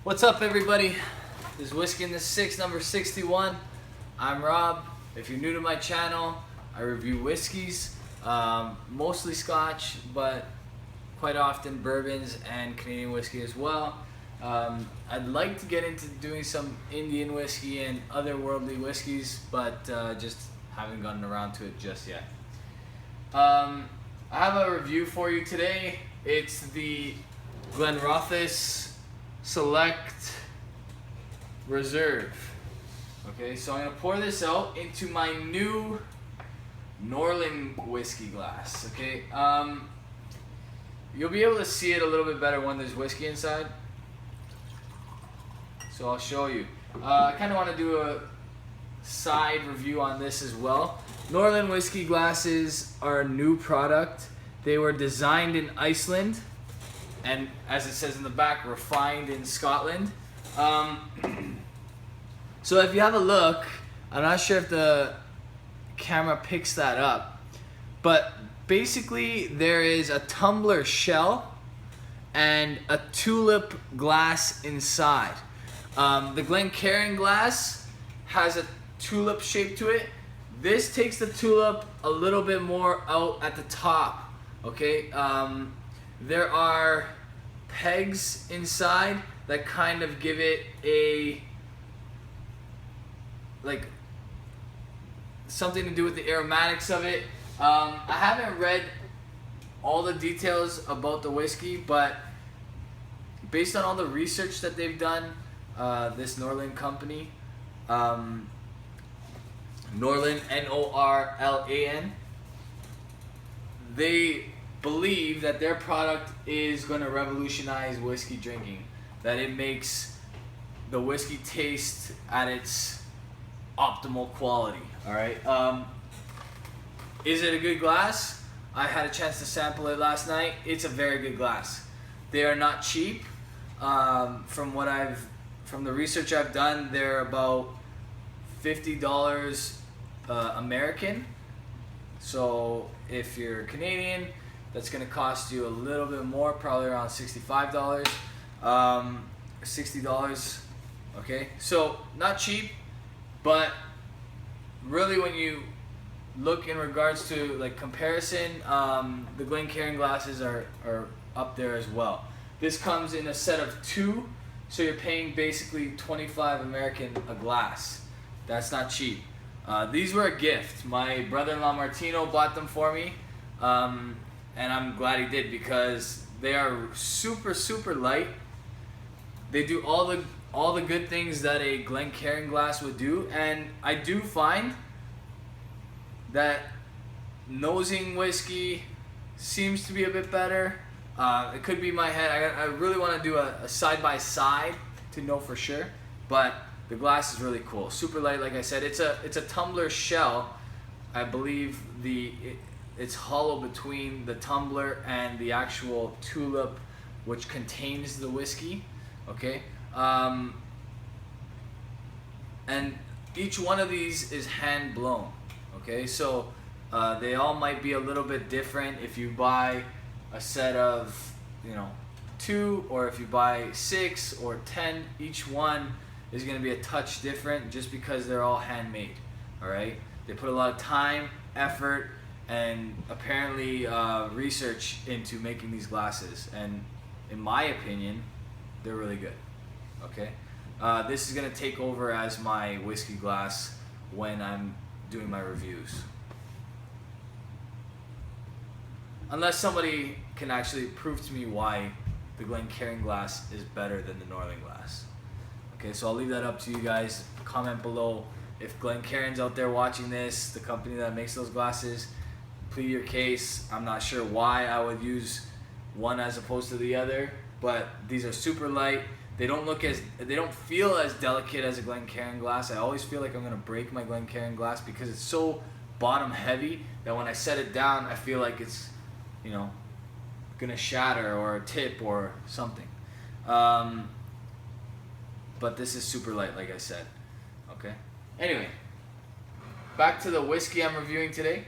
What's up, everybody? This is Whiskey in the Six, number 61. I'm Rob. If you're new to my channel, I review whiskeys, mostly Scotch, but quite often bourbons and Canadian whiskey as well. I'd like to get into doing some Indian whiskey and otherworldly whiskeys, but just haven't gotten around to it just yet. I have a review for you today. It's the Glenrothes Select Reserve. Okay, so I'm gonna pour this out into my new Norlan whiskey glass. Okay, you'll be able to see it a little bit better when there's whiskey inside. So I'll show you. I kind of want to do a side review on this as well. Norlan whiskey glasses are a new product. They were designed in Iceland, and as it says in the back, refined in Scotland. So if you have a look, I'm not sure if the camera picks that up, but basically there is a tumbler shell and a tulip glass inside. The Glencairn glass has a tulip shape to it. This takes the tulip a little bit more out at the top. Okay, there are pegs inside that kind of give it a, like, something to do with the aromatics of it. I haven't read all the details about the whiskey, but based on all the research that they've done, this Norlan company, Norlan, Norlan, they believe that their product is going to revolutionize whiskey drinking, that it makes the whiskey taste at its optimal quality. All right, is it a good glass? I had a chance to sample it last night. It's a very good glass. They are not cheap. From the research I've done, they're about $50 American. So if you're Canadian, that's going to cost you a little bit more, probably around $65, $60. Okay, so not cheap, but really when you look in regards to like comparison, the Glencairn glasses are up there as well. This comes in a set of 2, so you're paying basically 25 American a glass. That's not cheap. These were a gift. My brother-in-law Martino bought them for me, and I'm glad he did, because they are super light. They do all the good things that a Glencairn glass would do, and I do find that nosing whiskey seems to be a bit better. It could be my head. I really want to do a side-by-side to know for sure, but the glass is really cool. Super light, like I said. It's a tumbler shell. I believe it's hollow between the tumbler and the actual tulip, which contains the whiskey. Okay, and each one of these is hand blown. Okay, so they all might be a little bit different if you buy a set of 2, or if you buy 6 or 10. Each one is going to be a touch different, just because they're all handmade. All right, they put a lot of time, effort, and apparently research into making these glasses, and in my opinion, they're really good. Okay, this is going to take over as my whiskey glass when I'm doing my reviews, unless somebody can actually prove to me why the Glencairn glass is better than the Norlan glass. Okay, so I'll leave that up to you guys. Comment below if Glencairn's out there watching this, the company that makes those glasses. Plead your case. I'm not sure why I would use one as opposed to the other, but these are super light. They don't feel as delicate as a Glencairn glass. I always feel like I'm gonna break my Glencairn glass because it's so bottom heavy that when I set it down, I feel like it's gonna shatter or tip or something. But this is super light, like I said. Okay, anyway, back to the whiskey I'm reviewing today.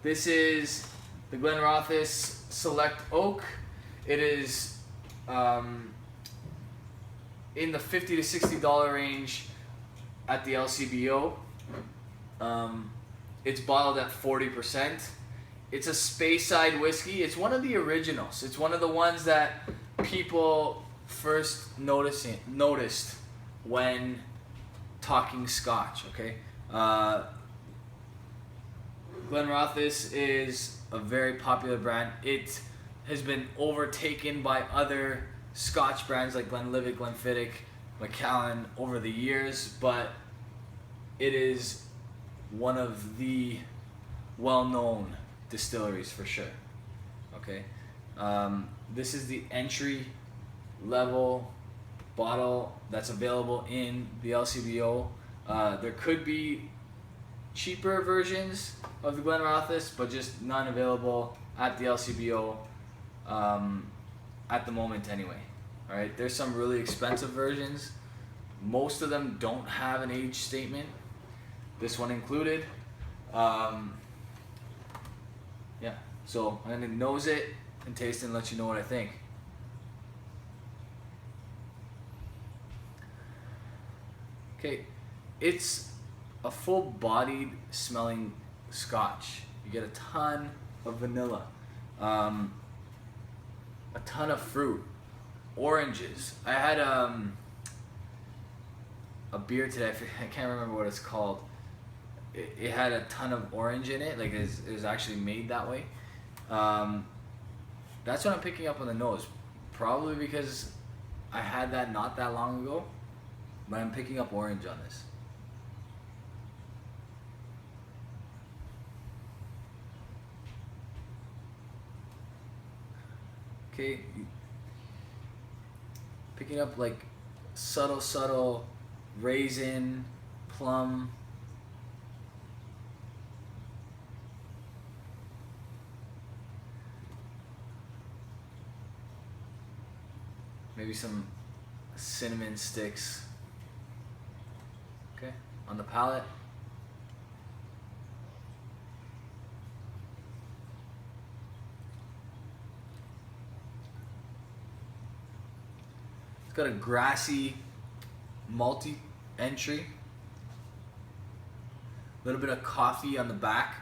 This is the Glenrothes Select Oak. It is in the $50 to $60 range at the LCBO. It's bottled at 40%. It's a Speyside whiskey. It's one of the originals. It's one of the ones that people first noticed when talking Scotch. Okay, Glenrothes is a very popular brand. It has been overtaken by other Scotch brands like Glenlivet, Glenfiddich, Macallan over the years, but it is one of the well-known distilleries for sure. Okay, this is the entry level bottle that's available in the LCBO. There could be cheaper versions of the Glenrothes, but just none available at the LCBO at the moment anyway. All right, there's some really expensive versions. Most of them don't have an age statement. This one included. Yeah, so I'm gonna nose it and taste it and let you know what I think. Okay, it's a full-bodied smelling Scotch. You get a ton of vanilla, a ton of fruit, oranges. I had a beer today. I can't remember what it's called. It had a ton of orange in it. Like it was actually made that way. That's what I'm picking up on the nose. Probably because I had that not that long ago. But I'm picking up orange on this. Okay, picking up like subtle raisin, plum. Maybe some cinnamon sticks. Okay, on the palate. It's got a grassy, malty entry. A little bit of coffee on the back,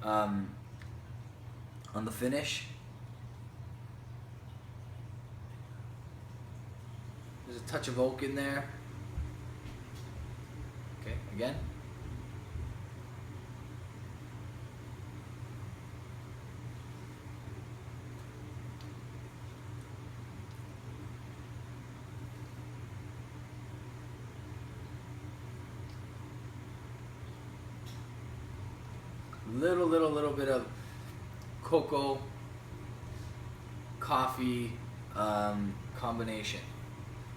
on the finish. There's a touch of oak in there. Okay, again. Little bit of cocoa, coffee combination.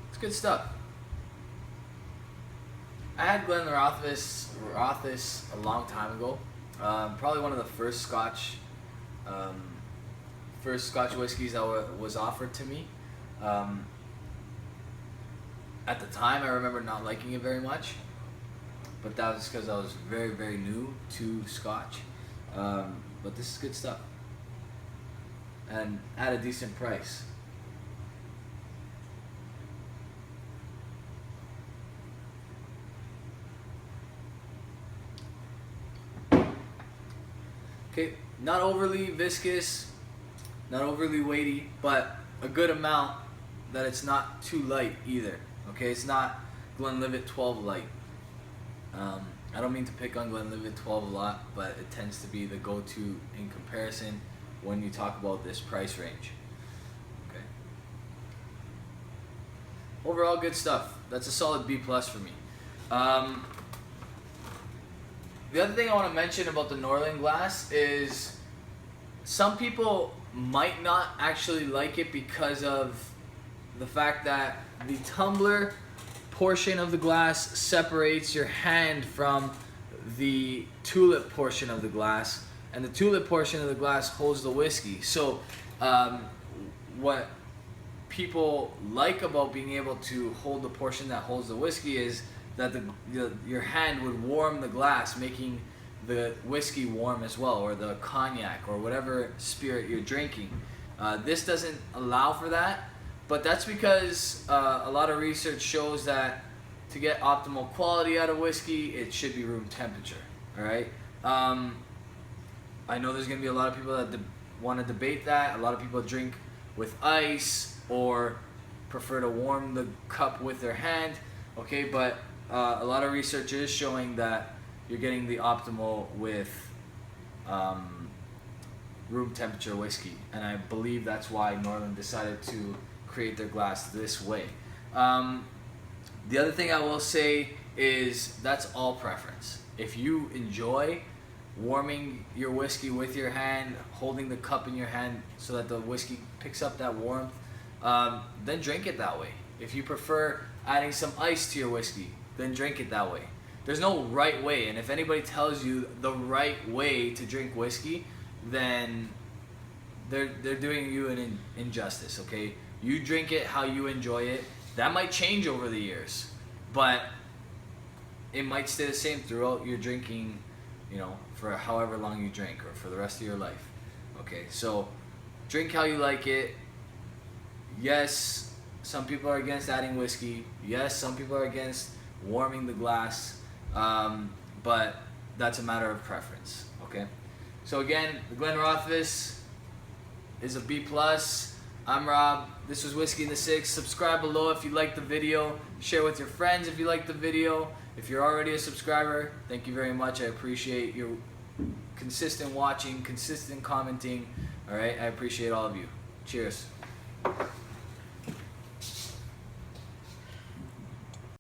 It's good stuff. I had Glenrothes a long time ago. Probably one of the first Scotch whiskeys that was offered to me. At the time, I remember not liking it very much, but that was because I was very new to Scotch. But this is good stuff, and at a decent price. Okay, not overly viscous, not overly weighty, but a good amount that it's not too light either. Okay, it's not Glenlivet 12 light. I don't mean to pick on Glenlivet 12 a lot, but it tends to be the go-to in comparison when you talk about this price range. Okay. Overall, good stuff. That's a solid B+ for me. The other thing I want to mention about the Norlan Glass is some people might not actually like it because of the fact that the tumbler portion of the glass separates your hand from the tulip portion of the glass, and the tulip portion of the glass holds the whiskey. So what people like about being able to hold the portion that holds the whiskey is that your hand would warm the glass, making the whiskey warm as well, or the cognac, or whatever spirit you're drinking. This doesn't allow for that, But that's because a lot of research shows that to get optimal quality out of whiskey, it should be room temperature. All right. I know there's gonna be a lot of people that want to debate that. A lot of people drink with ice or prefer to warm the cup with their hand. Okay, but a lot of research is showing that you're getting the optimal with room temperature whiskey, and I believe that's why Norlan decided to create their glass this way. The other thing I will say is that's all preference. If you enjoy warming your whiskey with your hand, holding the cup in your hand so that the whiskey picks up that warmth, then drink it that way. If you prefer adding some ice to your whiskey, then drink it that way. There's no right way, and if anybody tells you the right way to drink whiskey, then they're doing you an injustice, okay? You drink it how you enjoy it. That might change over the years, but it might stay the same throughout your drinking, you know, for however long you drink or for the rest of your life. Okay, so drink how you like it. Yes, some people are against adding whiskey. Yes, some people are against warming the glass, but that's a matter of preference, okay? So again, the Glenrothes is a B+. I'm Rob. This was Whiskey in the Six. Subscribe below if you liked the video. Share with your friends if you liked the video. If you're already a subscriber, thank you very much. I appreciate your consistent watching, consistent commenting. All right, I appreciate all of you. Cheers.